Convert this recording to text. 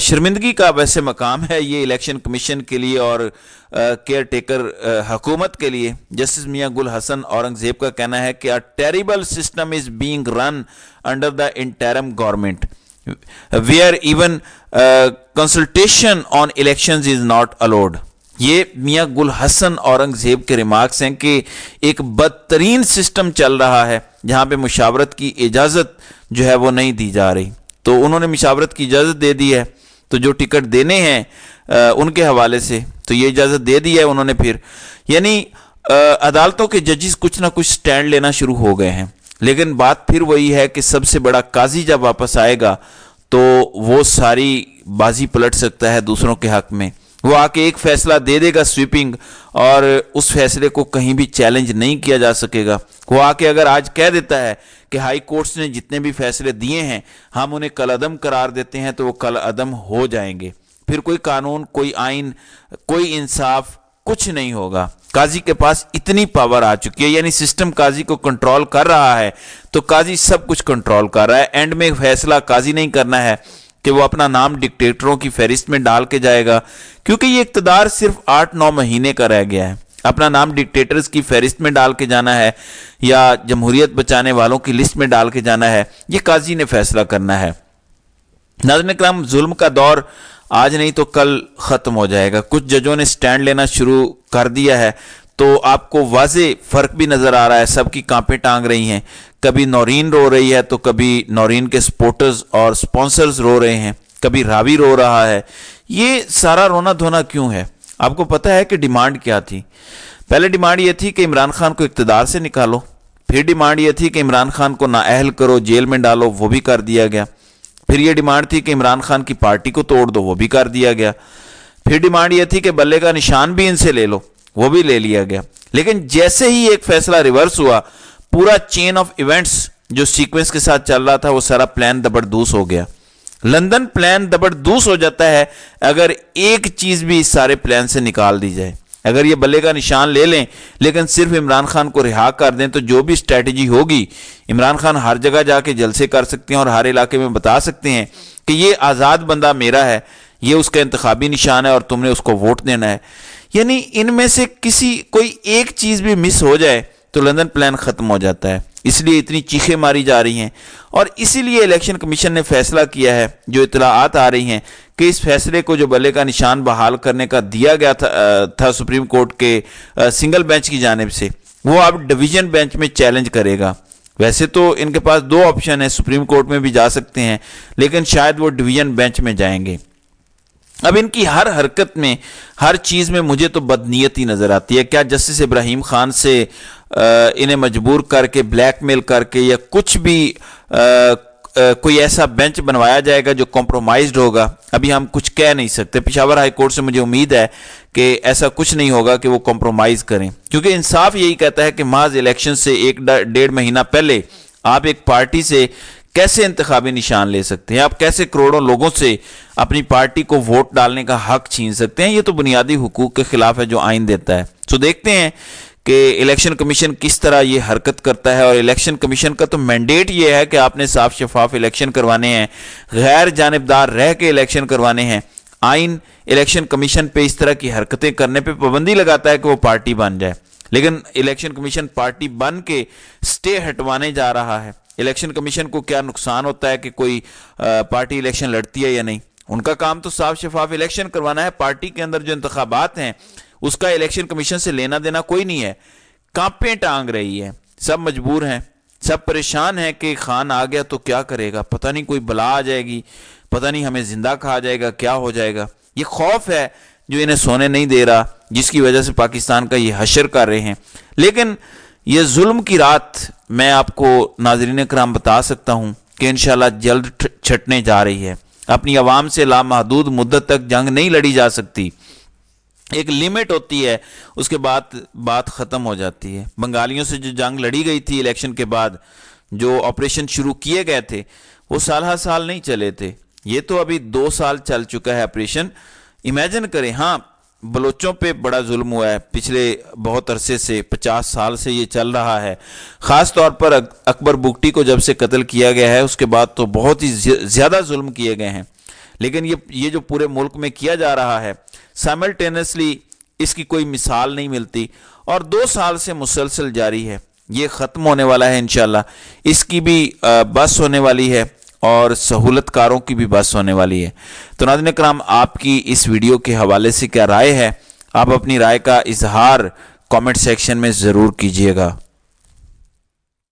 شرمندگی کا ویسے مقام ہے یہ الیکشن کمیشن کے لیے اور کیئر ٹیکر حکومت کے لیے. جسٹس میاں گل حسن اورنگزیب کا کہنا ہے کہ a terrible system is being run under the interim government where even consultation on elections is not allowed. یہ میاں گل حسن اورنگزیب کے ریمارکس ہیں کہ ایک بدترین سسٹم چل رہا ہے جہاں پہ مشاورت کی اجازت جو ہے وہ نہیں دی جا رہی. تو انہوں نے مشاورت کی اجازت دے دی ہے, تو جو ٹکٹ دینے ہیں ان کے حوالے سے تو یہ اجازت دے دی ہے انہوں نے. پھر یعنی عدالتوں کے ججز کچھ نہ کچھ سٹینڈ لینا شروع ہو گئے ہیں. لیکن بات پھر وہی ہے کہ سب سے بڑا قاضی جب واپس آئے گا تو وہ ساری بازی پلٹ سکتا ہے دوسروں کے حق میں. وہ آ کے ایک فیصلہ دے دے گا سویپنگ, اور اس فیصلے کو کہیں بھی چیلنج نہیں کیا جا سکے گا. وہ آ کے اگر آج کہہ دیتا ہے کہ ہائی کورٹس نے جتنے بھی فیصلے دیے ہیں ہم انہیں کل عدم قرار دیتے ہیں, تو وہ کل عدم ہو جائیں گے. پھر کوئی قانون, کوئی آئین, کوئی انصاف کچھ نہیں ہوگا. قاضی کے پاس اتنی پاور آ چکی ہے, یعنی سسٹم قاضی کو کنٹرول کر رہا ہے تو قاضی سب کچھ کنٹرول کر رہا ہے. اینڈ میں فیصلہ قاضی نہیں کرنا ہے کہ وہ اپنا نام ڈکٹیٹروں کی فہرست میں ڈال کے جائے گا, کیونکہ یہ اقتدار صرف 8-9 مہینے کا رہ گیا ہے. اپنا نام ڈکٹیٹرز کی فہرست میں ڈال کے جانا ہے یا جمہوریت بچانے والوں کی لسٹ میں ڈال کے جانا ہے, یہ قاضی نے فیصلہ کرنا ہے. ناظرین کرام, ظلم کا دور آج نہیں تو کل ختم ہو جائے گا. کچھ ججوں نے سٹینڈ لینا شروع کر دیا ہے تو آپ کو واضح فرق بھی نظر آ رہا ہے. سب کی کانپیں ٹانگ رہی ہیں. کبھی نورین رو رہی ہے تو کبھی نورین کے سپورٹرز اور سپانسرز رو رہے ہیں, کبھی راوی رو رہا ہے. یہ سارا رونا دھونا کیوں ہے؟ آپ کو پتہ ہے کہ ڈیمانڈ کیا تھی؟ پہلے ڈیمانڈ یہ تھی کہ عمران خان کو اقتدار سے نکالو. پھر ڈیمانڈ یہ تھی کہ عمران خان کو نااہل کرو, جیل میں ڈالو, وہ بھی کر دیا گیا. پھر یہ ڈیمانڈ تھی کہ عمران خان کی پارٹی کو توڑ دو, وہ بھی کر دیا گیا. پھر ڈیمانڈ یہ تھی کہ بلے کا نشان بھی ان سے لے لو, وہ بھی لے لیا گیا. لیکن جیسے ہی ایک فیصلہ ریورس ہوا, پورا چین آف ایونٹس جو سیکوینس کے ساتھ چل رہا تھا وہ سارا پلان دبردوس ہو گیا. لندن پلان دبردوس ہو جاتا ہے اگر ایک چیز بھی اس سارے پلان سے نکال دی جائے. اگر یہ بلے کا نشان لے لیں لیکن صرف عمران خان کو رہا کر دیں تو جو بھی اسٹریٹجی ہوگی, عمران خان ہر جگہ جا کے جلسے کر سکتے ہیں اور ہر علاقے میں بتا سکتے ہیں کہ یہ آزاد بندہ میرا ہے, یہ اس کا انتخابی نشان ہے اور تم نے اس کو ووٹ دینا ہے. یعنی ان میں سے کوئی ایک چیز بھی مس ہو جائے تو لندن پلان ختم ہو جاتا ہے. اس لیے اتنی چیخیں ماری جا رہی ہیں, اور اسی لیے الیکشن کمیشن نے فیصلہ کیا ہے, جو اطلاعات آ رہی ہیں کہ اس فیصلے کو جو بلے کا نشان بحال کرنے کا دیا گیا تھا سپریم کورٹ کے سنگل بینچ کی جانب سے, وہ اب ڈویژن بینچ میں چیلنج کرے گا. ویسے تو ان کے پاس 2 آپشن ہیں, سپریم کورٹ میں بھی جا سکتے ہیں لیکن شاید وہ ڈویژن بینچ میں جائیں گے. اب ان کی ہر حرکت میں, ہر چیز میں مجھے تو بدنیتی نظر آتی ہے. کیا جسٹس ابراہیم خان سے انہیں مجبور کر کے, بلیک میل کر کے, یا کچھ بھی کوئی ایسا بینچ بنوایا جائے گا جو کمپرومائزڈ ہوگا؟ ابھی ہم کچھ کہہ نہیں سکتے. پشاور ہائی کورٹ سے مجھے امید ہے کہ ایسا کچھ نہیں ہوگا کہ وہ کمپرومائز کریں, کیونکہ انصاف یہی کہتا ہے کہ محض الیکشن سے 1-1.5 مہینہ پہلے آپ ایک پارٹی سے کیسے انتخابی نشان لے سکتے ہیں؟ آپ کیسے کروڑوں لوگوں سے اپنی پارٹی کو ووٹ ڈالنے کا حق چھین سکتے ہیں؟ یہ تو بنیادی حقوق کے خلاف ہے جو آئین دیتا ہے. تو دیکھتے ہیں کہ الیکشن کمیشن کس طرح یہ حرکت کرتا ہے. اور الیکشن کمیشن کا تو مینڈیٹ یہ ہے کہ آپ نے صاف شفاف الیکشن کروانے ہیں, غیر جانبدار رہ کے الیکشن کروانے ہیں. آئین الیکشن کمیشن پہ اس طرح کی حرکتیں کرنے پہ پابندی لگاتا ہے کہ وہ پارٹی بن جائے, لیکن الیکشن کمیشن پارٹی بن کے سٹے ہٹوانے جا رہا ہے. الیکشن کمیشن کو کیا نقصان ہوتا ہے کہ کوئی پارٹی الیکشن لڑتی ہے یا نہیں؟ ان کا کام تو صاف شفاف الیکشن کروانا ہے. پارٹی کے اندر جو انتخابات ہیں اس کا الیکشن کمیشن سے لینا دینا کوئی نہیں ہے. کانپیں ٹانگ رہی ہے, سب مجبور ہیں, سب پریشان ہیں کہ خان آ گیا تو کیا کرے گا, پتہ نہیں کوئی بلا آ جائے گی, پتہ نہیں ہمیں زندہ کھا جائے گا, کیا ہو جائے گا. یہ خوف ہے جو انہیں سونے نہیں دے رہا, جس کی وجہ سے پاکستان کا یہ حشر کر رہے ہیں. لیکن یہ ظلم کی رات میں آپ کو ناظرین کرام بتا سکتا ہوں کہ انشاءاللہ جلد چھٹنے جا رہی ہے. اپنی عوام سے لامحدود مدت تک جنگ نہیں لڑی جا سکتی. ایک لیمٹ ہوتی ہے, اس کے بعد بات ختم ہو جاتی ہے. بنگالیوں سے جو جنگ لڑی گئی تھی الیکشن کے بعد, جو آپریشن شروع کیے گئے تھے, وہ سال ہر سال نہیں چلے تھے. یہ تو ابھی 2 سال چل چکا ہے آپریشن. امیجن کریں, ہاں بلوچوں پہ بڑا ظلم ہوا ہے پچھلے بہت عرصے سے, 50 سال سے یہ چل رہا ہے. خاص طور پر اکبر بگٹی کو جب سے قتل کیا گیا ہے اس کے بعد تو بہت ہی زیادہ ظلم کیے گئے ہیں. لیکن یہ جو پورے ملک میں کیا جا رہا ہے سائملٹینسلی، اس کی کوئی مثال نہیں ملتی، اور 2 سال سے مسلسل جاری ہے۔ یہ ختم ہونے والا ہے انشاءاللہ، اس کی بھی بس ہونے والی ہے اور سہولت کاروں کی بھی بس ہونے والی ہے۔ تو ناظرین کرام، آپ کی اس ویڈیو کے حوالے سے کیا رائے ہے؟ آپ اپنی رائے کا اظہار کامنٹ سیکشن میں ضرور کیجیے گا۔